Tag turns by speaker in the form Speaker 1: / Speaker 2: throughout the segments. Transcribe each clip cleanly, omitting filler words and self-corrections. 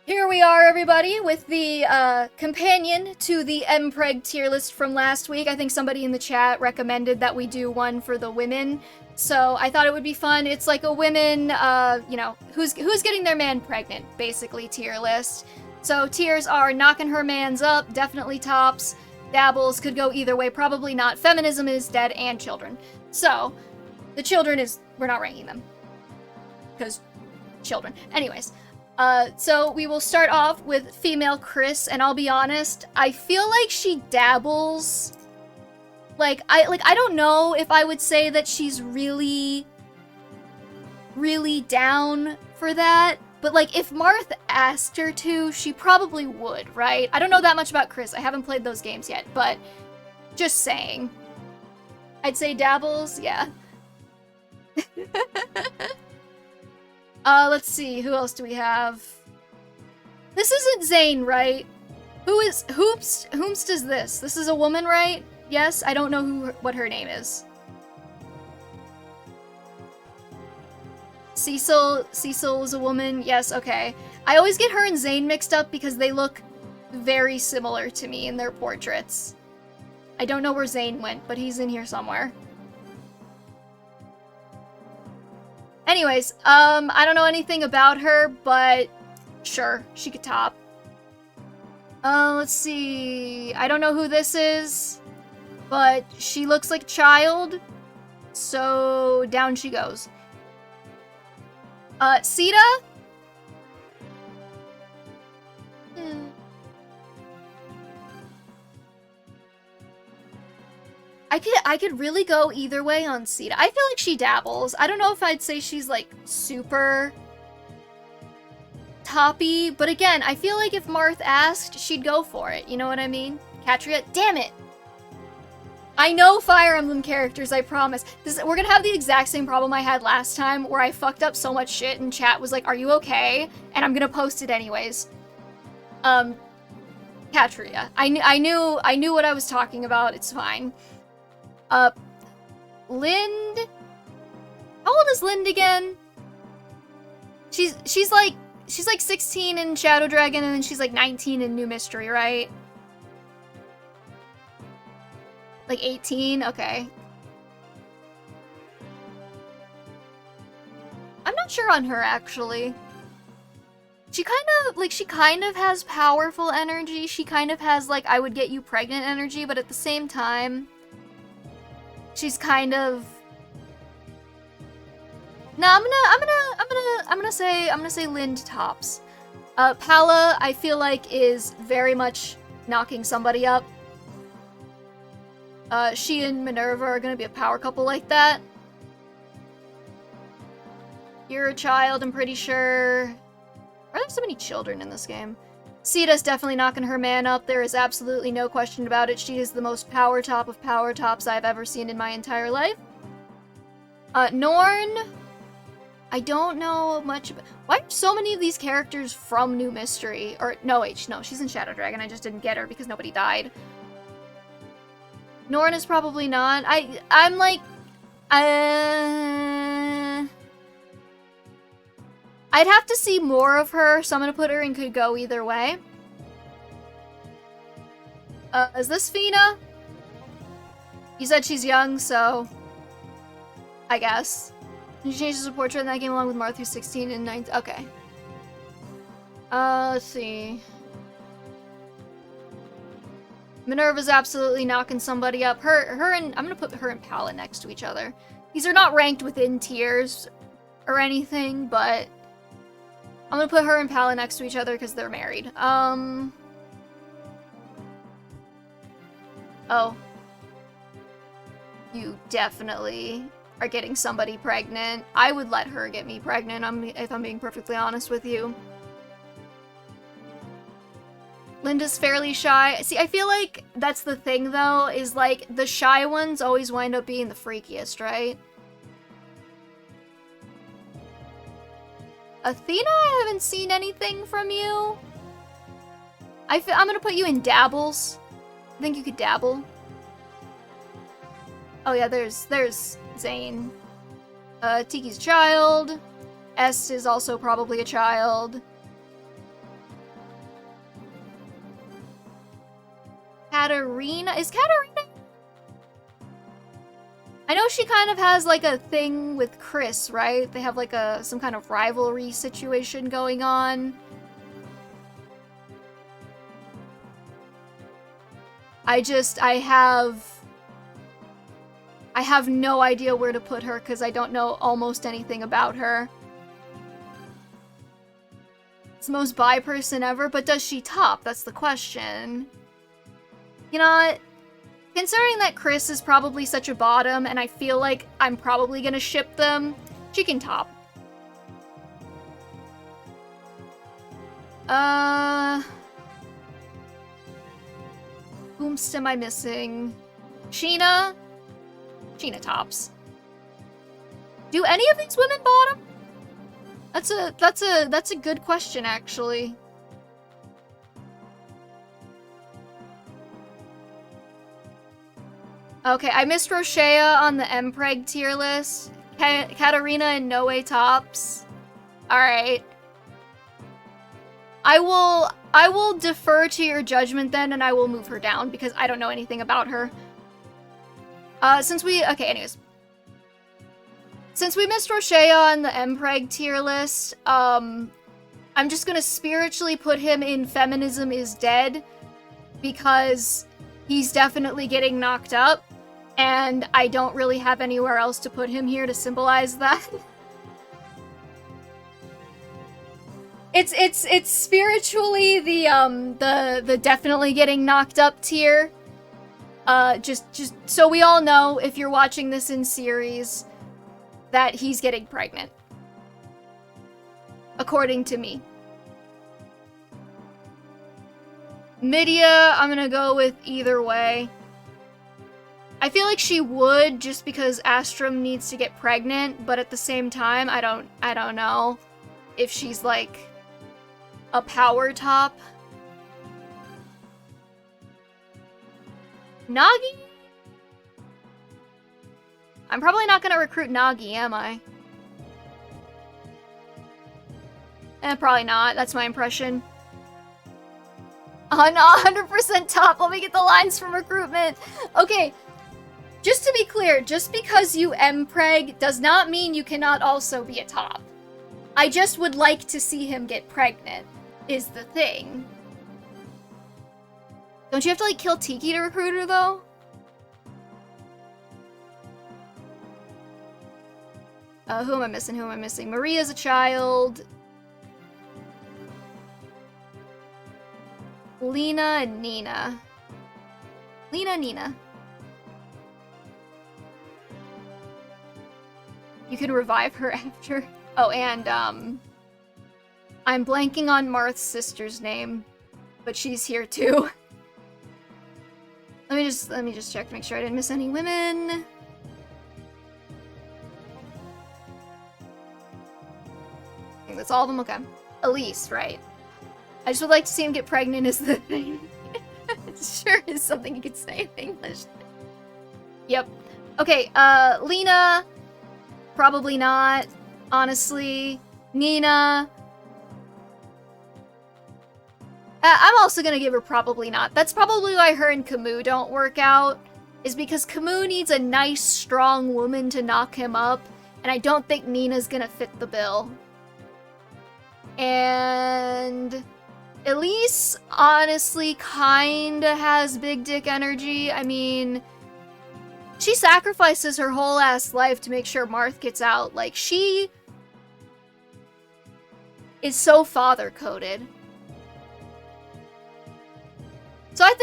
Speaker 1: Here we are, everybody, with the companion to the MPREG tier list from last week. I think somebody in the chat recommended that we do one for the women, so I thought it would be fun. It's like a women, who's getting their man pregnant, basically, tier list. So tiers are knocking her mans up, definitely tops, dabbles, could go either way, probably not. Feminism is dead, and children. So, the children we're not ranking them. Because children. Anyways. So we will start off with female Chris, and I'll be honest, I feel like she dabbles. I don't know if I would say that she's really down for that, but like if Marth asked her to, she probably would, right? I don't know that much about Chris. I haven't played those games yet, but just saying. I'd say dabbles, yeah. Let's see, who else do we have? This isn't Zane, right? Whomst is this? This is a woman, right? Yes, I don't know what her name is. Cecil is a woman, yes, okay. I always get her and Zane mixed up because they look very similar to me in their portraits. I don't know where Zane went, but he's in here somewhere. Anyways, I don't know anything about her, but sure, she could top. Let's see. I don't know who this is, but she looks like a child, so down she goes. Sita? I could really go either way on Sita. I feel like she dabbles. I don't know if I'd say she's like super toppy, but again, I feel like if Marth asked, she'd go for it. You know what I mean? Katria, damn it! I know Fire Emblem characters, I promise. We're gonna have the exact same problem I had last time, where I fucked up so much shit and chat was like, are you okay? And I'm gonna post it anyways. Katria. I knew what I was talking about, it's fine. Lind? How old is Lind again? She's like 16 in Shadow Dragon, and then she's like 19 in New Mystery, right? Like 18? Okay. I'm not sure on her, actually. She kind of has powerful energy. She kind of has, like, I would get you pregnant energy, but at the same time, she's kind of... No, I'm gonna say Lind tops. Pala, I feel like, is very much knocking somebody up. She and Minerva are gonna be a power couple like that. You're a child, I'm pretty sure. Why are there so many children in this game? Sita's definitely knocking her man up. There is absolutely no question about it. She is the most power top of power tops I've ever seen in my entire life. Norn, I don't know much about... Why are so many of these characters from New Mystery? Or, no, she's in Shadow Dragon. I just didn't get her because nobody died. Norn is probably not. I'm like... I'd have to see more of her, so I'm gonna put her in could go either way. Is this Fina? You said she's young, so... I guess. She changes her portrait in that game along with Marth, who's 16 and 19. Okay. Let's see. Minerva's absolutely knocking somebody up. Her and... I'm gonna put her and Pala next to each other. These are not ranked within tiers or anything, but... I'm gonna put her and Pala next to each other because they're married. Oh. You definitely are getting somebody pregnant. I would let her get me pregnant, if I'm being perfectly honest with you. Linda's fairly shy. See, I feel like that's the thing, though, is like, the shy ones always wind up being the freakiest, right? Athena, I haven't seen anything from you. I'm gonna put you in dabbles. I think you could dabble. Oh yeah, there's Zane. Tiki's a child. Est is also probably a child. Katarina? Is Katarina? I know she kind of has like a thing with Chris, right? They have like some kind of rivalry situation going on. I have no idea where to put her because I don't know almost anything about her. It's the most bi person ever, but does she top? That's the question. You know what? Considering that Chris is probably such a bottom, and I feel like I'm probably gonna ship them, she can top. Whomst am I missing? Sheena? Sheena tops. Do any of these women bottom? That's a good question, actually. Okay, I missed Archanea on the MPREG tier list. Katarina and No Way tops. Alright. I will defer to your judgment then, and I will move her down, because I don't know anything about her. Okay, anyways. Since we missed Archanea on the MPREG tier list, I'm just gonna spiritually put him in Feminism is Dead, because he's definitely getting knocked up, and I don't really have anywhere else to put him here to symbolize that. It's spiritually the definitely getting knocked up tier. Just so we all know, if you're watching this in series, that he's getting pregnant. According to me. Midia, I'm gonna go with either way. I feel like she would, just because Astrum needs to get pregnant, but at the same time, I don't know if she's like a power top. Nagi? I'm probably not gonna recruit Nagi, am I? Probably not. That's my impression. Oh no, 100% top. Let me get the lines from recruitment. Okay, just to be clear, just because you MPreg does not mean you cannot also be a top. I just would like to see him get pregnant, is the thing. Don't you have to, like, kill Tiki to recruit her, though? Who am I missing? Who am I missing? Maria's a child. Lena and Nina. Nina. You can revive her after. Oh, and, I'm blanking on Marth's sister's name, but she's here too. Let me just check to make sure I didn't miss any women. I think that's all of them. Okay. Elise, right. I just would like to see him get pregnant is the thing. It sure is something you could say in English. Yep. Okay, Lena. Probably not. Honestly. Nina. I'm also gonna give her probably not. That's probably why her and Camus don't work out. Is because Camus needs a nice, strong woman to knock him up. And I don't think Nina's gonna fit the bill. And Elise, honestly, kinda has big dick energy. I mean, she sacrifices her whole ass life to make sure Marth gets out. Like, she is so father-coded. So I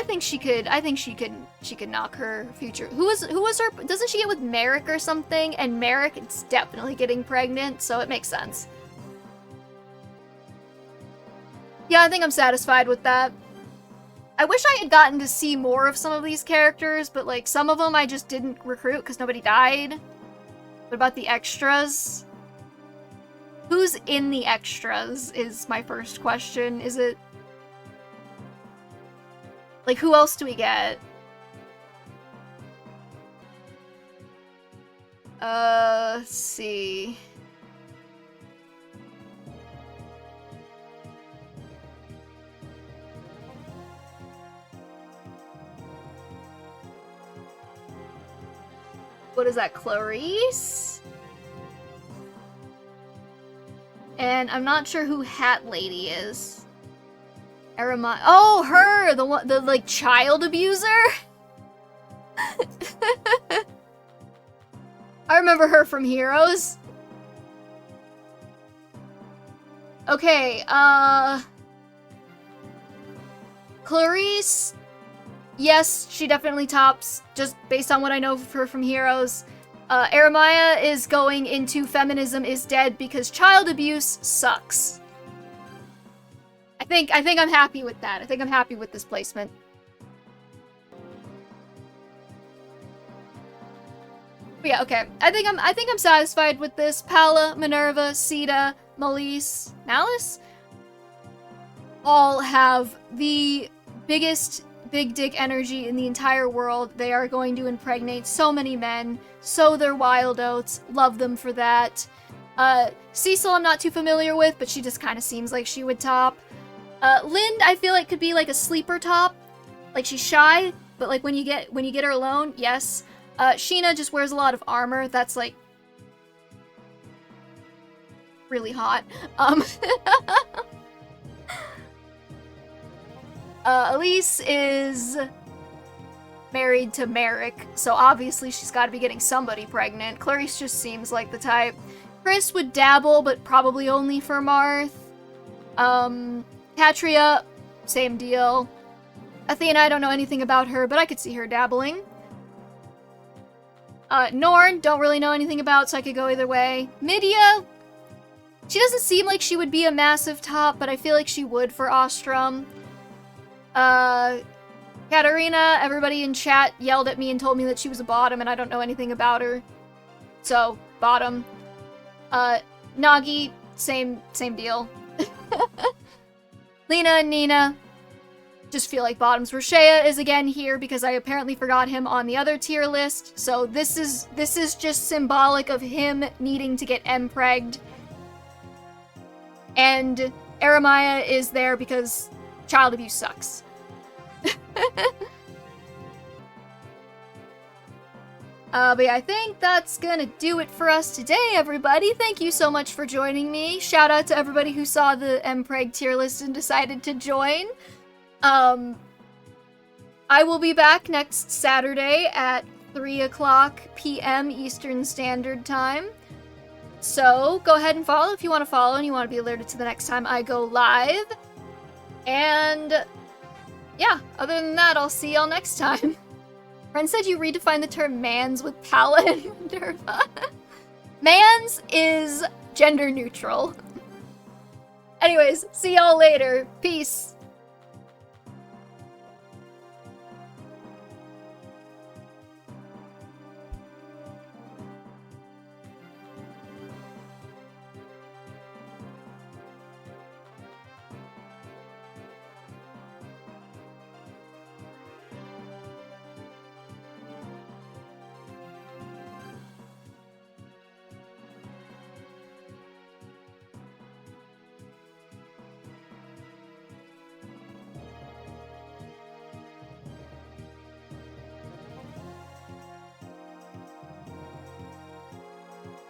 Speaker 1: think she could knock her future. Who was her? Doesn't she get with Merrick or something? And Merrick is definitely getting pregnant, so it makes sense. Yeah, I think I'm satisfied with that. I wish I had gotten to see more of some of these characters, but like some of them I just didn't recruit because nobody died. What about the extras? Who's in the extras is my first question. Is it... Like, who else do we get? Let's see. What is that, Clarice? And I'm not sure who Hat Lady is. Erema. Oh, her! The one, the like child abuser? I remember her from Heroes. Okay, Clarice, yes, she definitely tops, just based on what I know of her from Heroes. Archanea is going into Feminism is Dead because child abuse sucks. I think I'm happy with that. I think I'm happy with this placement. But yeah, okay. I think I'm satisfied with this. Pala, Minerva, Sita, Malice, all have the biggest big dick energy in the entire world. They are going to impregnate so many men, sow their wild oats, love them for that. Cecil I'm not too familiar with, but she just kind of seems like she would top. Lind I feel like could be like a sleeper top. Like she's shy, but like when you get her alone, yes. Sheena just wears a lot of armor. That's like really hot. Elise is married to Merrick, so obviously she's got to be getting somebody pregnant. Clarice just seems like the type. Chris would dabble, but probably only for Marth. Katria, same deal. Athena, I don't know anything about her, but I could see her dabbling. Norn, don't really know anything about, so I could go either way. Midia, she doesn't seem like she would be a massive top, but I feel like she would for Ostrom. Katarina, everybody in chat yelled at me and told me that she was a bottom, and I don't know anything about her. So, bottom. Nagi, same deal. Lena and Nina, just feel like bottoms. Rashea is again here because I apparently forgot him on the other tier list, so this is just symbolic of him needing to get MPREG'd. And Archanea is there because child abuse sucks. But yeah, I think that's gonna do it for us today, everybody. Thank you so much for joining me. Shout out to everybody who saw the MPREG tier list and decided to join. I will be back next Saturday at 3:00 p.m. Eastern Standard Time. So go ahead and follow if you want to follow and you want to be alerted to the next time I go live. And yeah, other than that, I'll see y'all next time. Friend said you redefined the term mans with Pala and Minerva. Mans is gender neutral. Anyways, see y'all later. Peace.